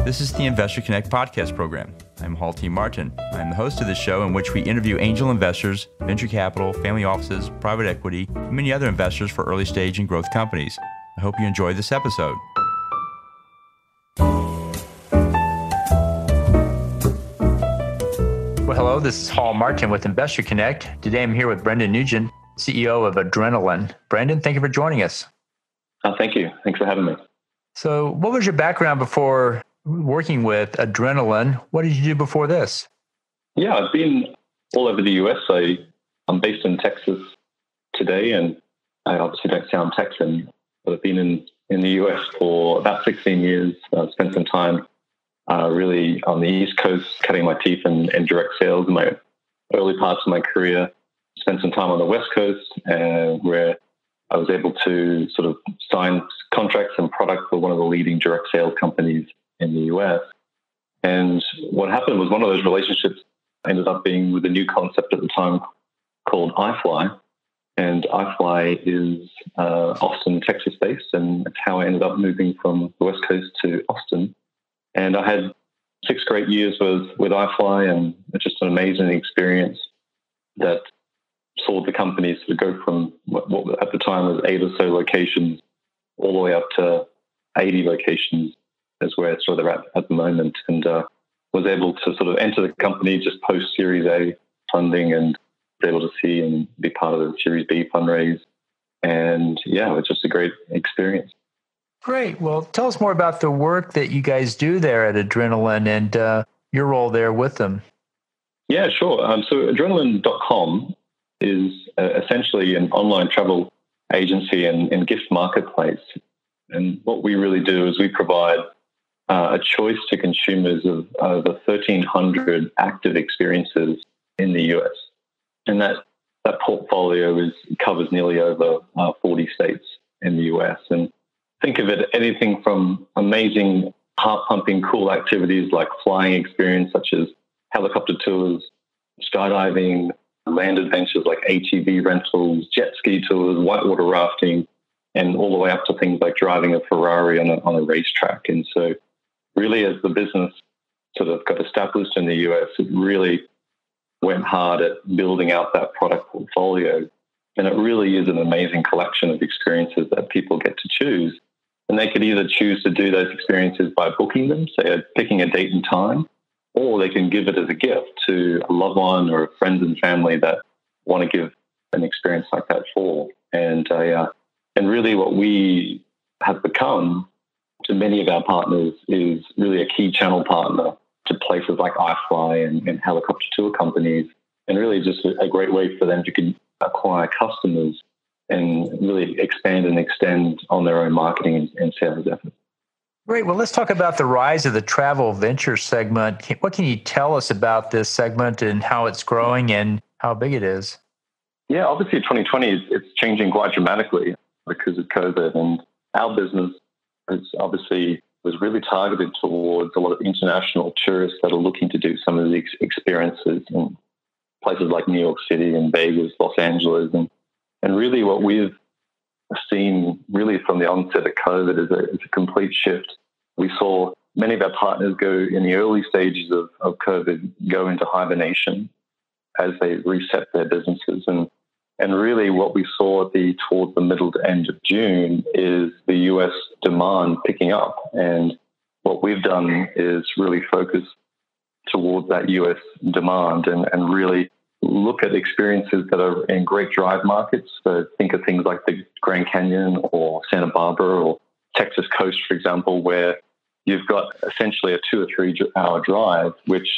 This is the Investor Connect podcast program. I'm Hall T. Martin. I'm the host of this show in which we interview angel investors, venture capital, family offices, private equity, and many other investors for early stage and growth companies. I hope you enjoy this episode. Well, hello, this is Hall Martin with Investor Connect. Today I'm here with Brendan Nugent, CEO of Adrenaline. Brendan, thank you for joining us. Thank you. Thanks for having me. So what was your background before working with Adrenaline? What did you do before this? Yeah, I've been all over the US. I'm based in Texas today, and I obviously don't sound Texan, but I've been in the US for about 16 years. I've spent some time really on the East Coast, cutting my teeth in direct sales in my early parts of my career. Spent some time on the West Coast, where I was able to sort of sign contracts and product for one of the leading direct sales companies in the US. And what happened was one of those relationships ended up being with a new concept at the time called iFLY. And iFLY is Austin, Texas based, and that's how I ended up moving from the West Coast to Austin. And I had 6 great years with iFLY, and it's just an amazing experience that saw the company sort of go from what at the time was 8 or so locations all the way up to 80 locations is where sort of they're at the moment, and was able to sort of enter the company just post Series A funding and was able to see and be part of the Series B fundraise. And yeah, it was just a great experience. Great. Well, tell us more about the work that you guys do there at Adrenaline and your role there with them. Yeah, sure. So adrenaline.com is essentially an online travel agency and gift marketplace. And what we really do is we provide a choice to consumers of over 1,300 active experiences in the US. And that portfolio covers nearly over 40 states in the US. And think of it anything from amazing, heart-pumping, cool activities like flying experience, such as helicopter tours, skydiving, land adventures like ATV rentals, jet ski tours, whitewater rafting, and all the way up to things like driving a Ferrari on a racetrack. And so really, as the business sort of got established in the US, it really went hard at building out that product portfolio. And it really is an amazing collection of experiences that people get to choose. And they could either choose to do those experiences by booking them, say picking a date and time, or they can give it as a gift to a loved one or friends and family that want to give an experience like that for. And really what we have become to many of our partners is really a key channel partner to places like iFLY and helicopter tour companies, and really just a great way for them to acquire customers and really expand and extend on their own marketing and sales efforts. Great. Well, let's talk about the rise of the travel venture segment. What can you tell us about this segment and how it's growing and how big it is? Yeah, obviously 2020 it's changing quite dramatically because of COVID, and our business was really targeted towards a lot of international tourists that are looking to do some of these experiences in places like New York City and Vegas, Los Angeles. And really what we've seen really from the onset of COVID is a complete shift. We saw many of our partners go in the early stages of COVID go into hibernation as they reset their businesses. And really what we saw towards the middle to end of June is the US demand picking up. And what we've done is really focus towards that US demand and really look at experiences that are in great drive markets. So think of things like the Grand Canyon or Santa Barbara or Texas coast, for example, where you've got essentially a 2 or 3 hour drive, which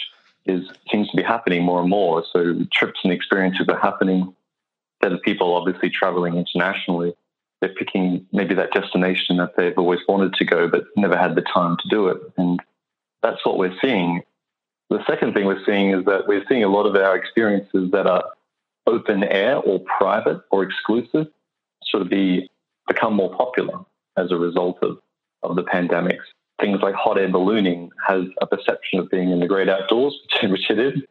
seems to be happening more and more. So trips and experiences are happening. There's people obviously traveling internationally. They're picking maybe that destination that they've always wanted to go, but never had the time to do it. And that's what we're seeing. The second thing we're seeing is that we're seeing a lot of our experiences that are open air or private or exclusive sort of become more popular as a result of the pandemics. Things like hot air ballooning has a perception of being in the great outdoors, which it is.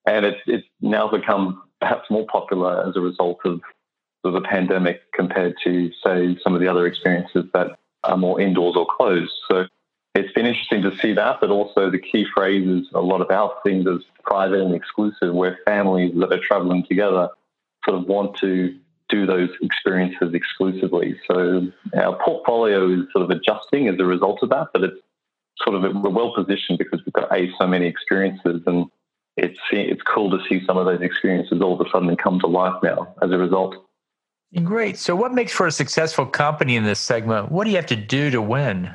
And it's now become perhaps more popular as a result of the pandemic compared to, say, some of the other experiences that are more indoors or closed. So it's been interesting to see that, but also the key phrase is a lot of our things as private and exclusive, where families that are traveling together sort of want to do those experiences exclusively. So our portfolio is sort of adjusting as a result of that, but it's sort of, we're well positioned because we've got so many experiences, and it's cool to see some of those experiences all of a sudden come to life now as a result. Great. So what makes for a successful company in this segment? What do you have to do to win?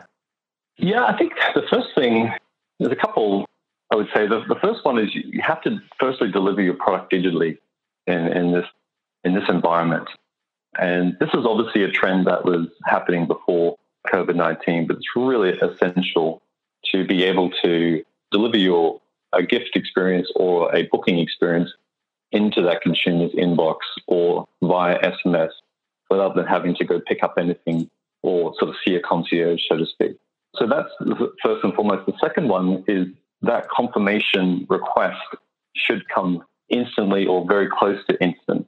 Yeah, I think the first thing, there's a couple, I would say. The first one is you have to firstly deliver your product digitally in this environment. And this is obviously a trend that was happening before COVID-19, but it's really essential to be able to deliver a gift experience or a booking experience into that consumer's inbox or via SMS without them having to go pick up anything or sort of see a concierge, so to speak. So that's the first and foremost. The second one is that confirmation request should come instantly or very close to instant.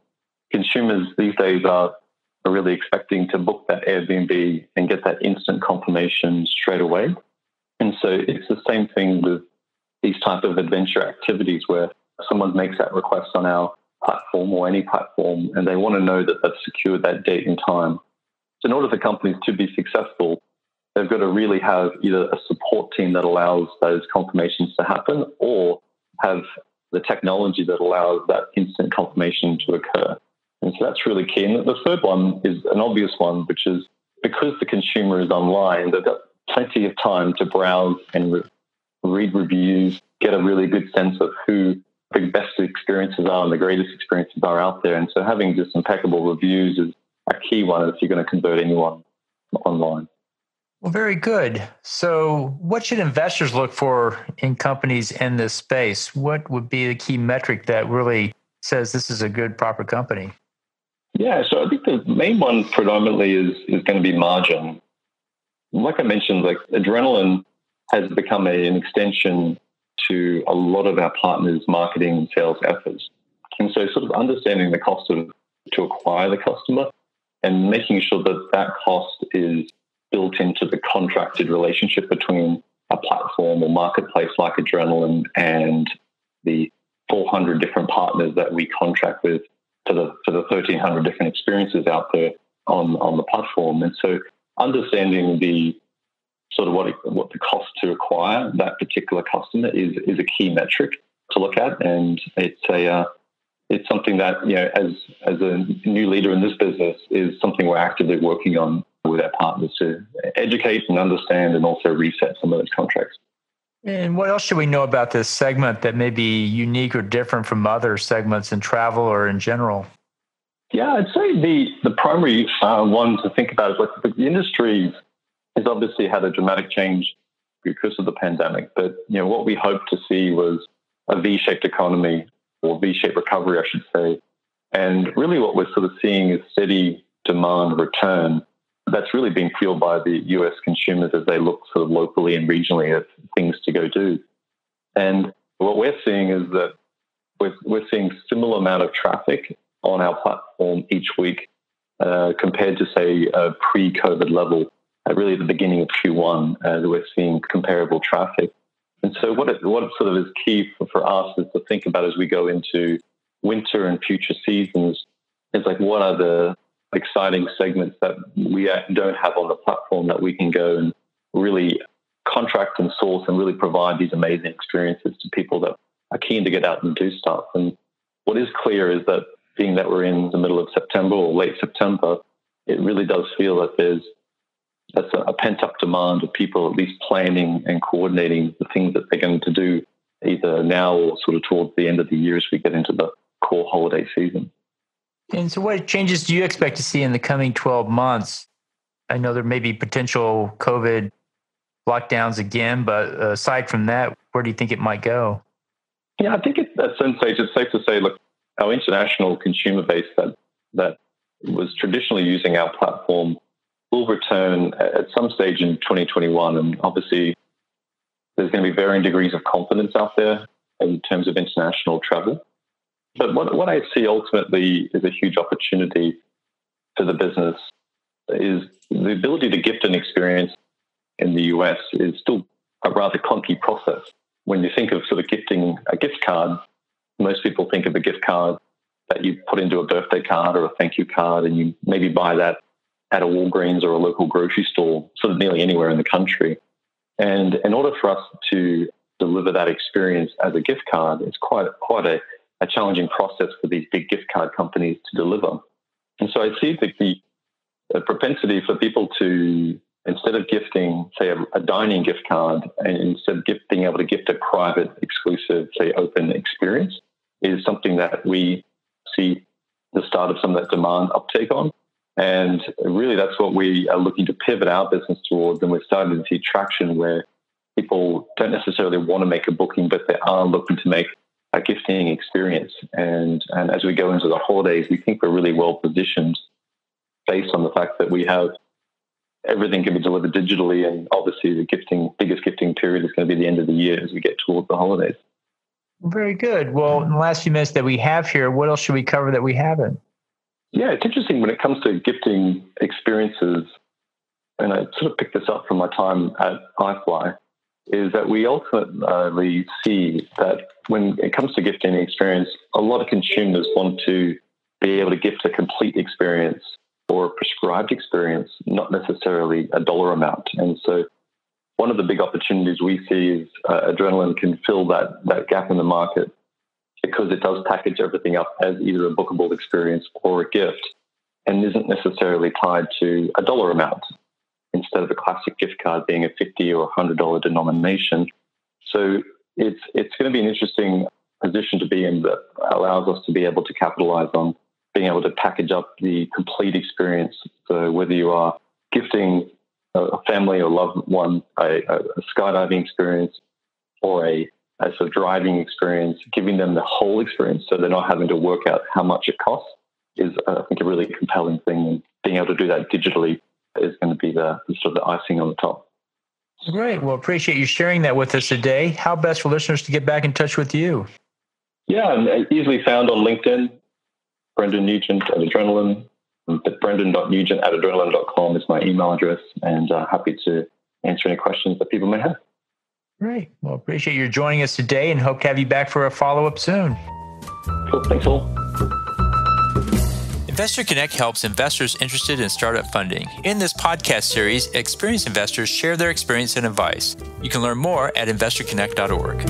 Consumers these days are really expecting to book that Airbnb and get that instant confirmation straight away. And so it's the same thing with these type of adventure activities where someone makes that request on our platform or any platform, and they want to know that they've secured that date and time. So in order for companies to be successful, they've got to really have either a support team that allows those confirmations to happen or have the technology that allows that instant confirmation to occur. And so that's really key. And the third one is an obvious one, which is because the consumer is online, they've got plenty of time to browse and read reviews, get a really good sense of who the best experiences are and the greatest experiences are out there. And so having just impeccable reviews is a key one if you're going to convert anyone online. Well, very good. So what should investors look for in companies in this space? What would be the key metric that really says this is a good, proper company? Yeah, so I think the main one predominantly is going to be margin. Like I mentioned, like adrenaline has become an extension to a lot of our partners' marketing and sales efforts. And so sort of understanding the cost to acquire the customer and making sure that that cost is built into the contracted relationship between a platform or marketplace like Adrenaline and the 400 different partners that we contract with for the 1,300 different experiences out there on the platform. And so understanding the sort of what the cost to acquire that particular customer is a key metric to look at. And it's something that, you know, as a new leader in this business is something we're actively working on with our partners to educate and understand and also reset some of those contracts. And what else should we know about this segment that may be unique or different from other segments in travel or in general? Yeah, I'd say the primary one to think about is like the industry has obviously had a dramatic change because of the pandemic. But, you know, what we hoped to see was a V-shaped economy or V-shaped recovery, I should say. And really what we're sort of seeing is steady demand return. That's really being fueled by the US consumers as they look sort of locally and regionally at things to go do. And what we're seeing is that we're seeing similar amount of traffic on our platform each week compared to, say, a pre-COVID level. Really at the beginning of Q1, we're seeing comparable traffic. And so what sort of is key for us is to think about as we go into winter and future seasons is like what are the exciting segments that we don't have on the platform that we can go and really contract and source and really provide these amazing experiences to people that are keen to get out and do stuff. And what is clear is that being that we're in the middle of September or late September, it really does feel that that's a pent-up demand of people at least planning and coordinating the things that they're going to do either now or sort of towards the end of the year as we get into the core holiday season. And so what changes do you expect to see in the coming 12 months? I know there may be potential COVID lockdowns again, but aside from that, where do you think it might go? Yeah, I think at some stage it's safe to say, look, our international consumer base that was traditionally using our platform will return at some stage in 2021. And obviously, there's going to be varying degrees of confidence out there in terms of international travel. But what I see ultimately is a huge opportunity for the business is the ability to gift an experience in the US is still a rather clunky process. When you think of sort of gifting a gift card, most people think of a gift card that you put into a birthday card or a thank you card, and you maybe buy that at a Walgreens or a local grocery store, sort of nearly anywhere in the country. And in order for us to deliver that experience as a gift card, it's quite a challenging process for these big gift card companies to deliver. And so I see the propensity for people to, instead of gifting, say, a dining gift card, and instead of being able to gift a private, exclusive, say, open experience, is something that we see the start of some of that demand uptake on. And really, that's what we are looking to pivot our business towards. And we're starting to see traction where people don't necessarily want to make a booking, but they are looking to make a gifting experience. And as we go into the holidays, we think we're really well positioned based on the fact that we have everything can be delivered digitally. And obviously, the biggest gifting period is going to be the end of the year as we get towards the holidays. Very good. Well, in the last few minutes that we have here, what else should we cover that we haven't? Yeah, it's interesting when it comes to gifting experiences, and I sort of picked this up from my time at iFLY, is that we ultimately see that when it comes to gifting experience, a lot of consumers want to be able to gift a complete experience or a prescribed experience, not necessarily a dollar amount. And so one of the big opportunities we see is Adrenaline can fill that gap in the market, because it does package everything up as either a bookable experience or a gift, and isn't necessarily tied to a dollar amount instead of a classic gift card being a $50 or $100 denomination. So it's going to be an interesting position to be in that allows us to be able to capitalize on being able to package up the complete experience. So whether you are gifting a family or loved one a skydiving experience or a sort of driving experience, giving them the whole experience so they're not having to work out how much it costs is, I think, a really compelling thing. And being able to do that digitally is going to be the sort of the icing on the top. Great. Well, appreciate you sharing that with us today. How best for listeners to get back in touch with you? Yeah, I'm easily found on LinkedIn, Brendan Nugent at Adrenaline. Brendan.nugent@adrenaline.com is my email address, and happy to answer any questions that people may have. Great. Well, appreciate you joining us today and hope to have you back for a follow-up soon. Cool. Thanks all. Investor Connect helps investors interested in startup funding. In this podcast series, experienced investors share their experience and advice. You can learn more at investorconnect.org.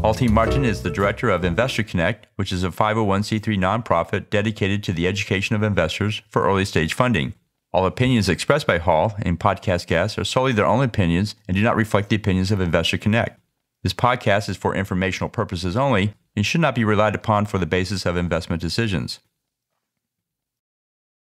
Halti Martin is the director of Investor Connect, which is a 501c3 nonprofit dedicated to the education of investors for early-stage funding. All opinions expressed by Hall and podcast guests are solely their own opinions and do not reflect the opinions of Investor Connect. This podcast is for informational purposes only and should not be relied upon for the basis of investment decisions.